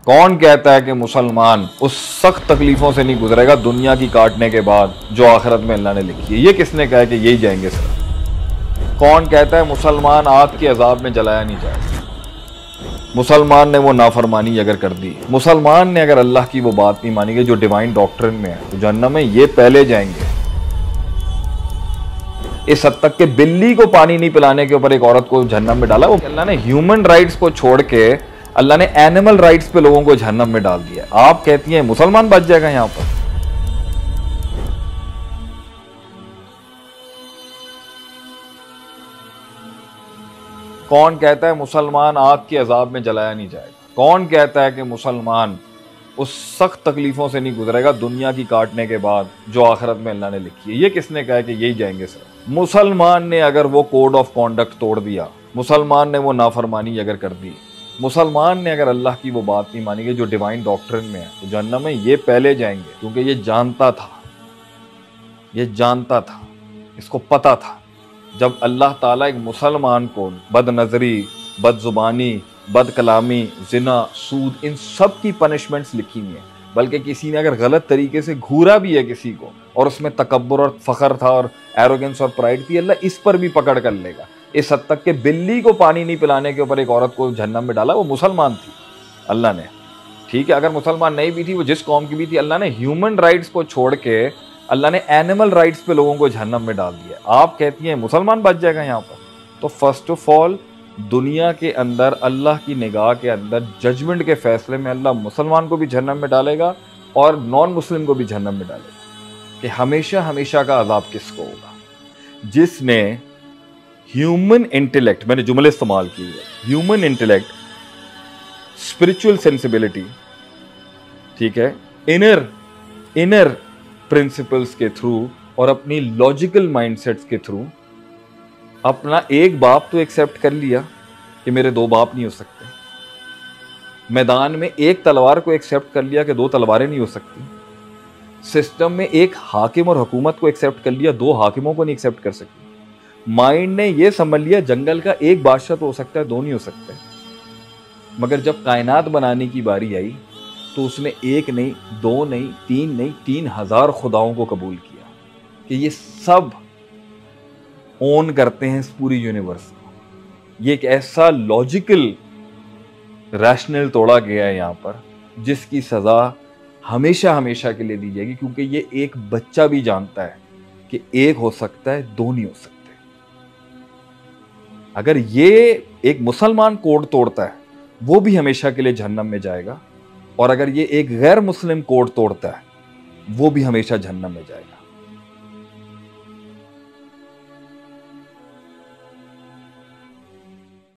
کون کہتا ہے کہ مسلمان اس سخت تکلیفوں سے نہیں گزرے گا دنیا کی کاٹنے کے بعد جو آخرت میں اللہ نے لکھی ہے؟ یہ کس نے کہا ہے کہ یہی جائیں گے سر؟ کون کہتا ہے مسلمان آگ کے عذاب میں جلایا نہیں جائے گا؟ مسلمان نے وہ نافرمانی اگر کر دی، مسلمان نے اگر اللہ کی وہ بات نہیں مانی گئی جو ڈیوائن ڈاکٹرن میں ہے، تو جہنم میں یہ پہلے جائیں گے۔ اس حد تک کہ بلی کو پانی نہیں پلانے کے اوپر ایک عورت کو جہنم میں ڈالا۔ وہ اللہ نے ہیومن رائٹس کو چھوڑ کے اللہ نے اینیمل رائٹس پہ لوگوں کو جہنم میں ڈال دیا۔ آپ کہتی ہیں مسلمان بچ جائے گا یہاں پر؟ کون کہتا ہے مسلمان آگ کے عذاب میں جلایا نہیں جائے گا؟ کون کہتا ہے کہ مسلمان اس سخت تکلیفوں سے نہیں گزرے گا دنیا کی کاٹنے کے بعد جو آخرت میں اللہ نے لکھی ہے؟ یہ کس نے کہا ہے کہ یہی جائیں گے سر؟ مسلمان نے اگر وہ کوڈ آف کانڈکٹ توڑ دیا، مسلمان نے وہ نافرمانی اگر کر دی، مسلمان نے اگر اللہ کی وہ بات نہیں مانی گئی جو ڈیوائن ڈاکٹرن میں ہے، تو جہنم میں یہ پہلے جائیں گے، کیونکہ یہ جانتا تھا، اس کو پتا تھا جب اللہ تعالیٰ ایک مسلمان کو بد نظری، بد زبانی، بد کلامی، زنا، سود، ان سب کی پنشمنٹس لکھی ہوئی ہیں، بلکہ کسی نے اگر غلط طریقے سے گھورا بھی ہے کسی کو اور اس میں تکبر اور فخر تھا اور ایروگنس اور پرائڈ تھی، اللہ اس پر بھی پکڑ کر لے گا۔ اس حد تک کہ بلی کو پانی نہیں پلانے کے اوپر ایک عورت کو جہنم میں ڈالا، وہ مسلمان تھی اللہ نے، ٹھیک ہے، اگر مسلمان نہیں بھی تھی، وہ جس قوم کی بھی تھی، اللہ نے ہیومن رائٹس کو چھوڑ کے اللہ نے اینیمل رائٹس پہ لوگوں کو جہنم میں ڈال دیا۔ آپ کہتی ہیں مسلمان بچ جائے گا یہاں پر؟ تو فرسٹ آف آل دنیا کے اندر اللہ کی نگاہ کے اندر ججمنٹ کے فیصلے میں اللہ مسلمان کو بھی جہنم میں ڈالے گا اور نان مسلم کو بھی جہنم میں ڈالے گا، کہ ہمیشہ ہمیشہ کا عذاب کس کو ہوگا؟ جس نے ہیومن انٹیلیکٹ، میں نے جملے استعمال کیے ہیں، ہیومن انٹیلیکٹ، اسپرچل سینسبلٹی، ٹھیک ہے، انر پرنسپلز کے تھرو اور اپنی لاجیکل مائنڈ سیٹس کے تھرو اپنا ایک باپ تو ایکسیپٹ کر لیا کہ میرے دو باپ نہیں ہو سکتے، میدان میں ایک تلوار کو ایکسیپٹ کر لیا کہ دو تلواریں نہیں ہو سکتی، سسٹم میں ایک حاکم اور حکومت کو ایکسیپٹ کر لیا، دو حاکموں کو نہیں ایکسیپٹ کر سکتی، مائنڈ نے یہ سمجھ لیا جنگل کا ایک بادشاہ تو ہو سکتا ہے، دو نہیں ہو سکتے، مگر جب کائنات بنانے کی باری آئی تو اس نے ایک نہیں، دو نہیں، تین نہیں، 3000 خداؤں کو قبول کیا کہ یہ سب اون کرتے ہیں اس پوری یونیورس کو۔ یہ ایک ایسا لاجیکل ریشنل توڑا گیا ہے یہاں پر جس کی سزا ہمیشہ ہمیشہ کے لیے دی جائے گی، کیونکہ یہ ایک بچہ بھی جانتا ہے کہ ایک ہو سکتا ہے، دو نہیں ہو سکتے۔ اگر یہ ایک مسلمان کوڈ توڑتا ہے وہ بھی ہمیشہ کے لیے جہنم میں جائے گا، اور اگر یہ ایک غیر مسلم کوڈ توڑتا ہے وہ بھی ہمیشہ جہنم میں جائے گا۔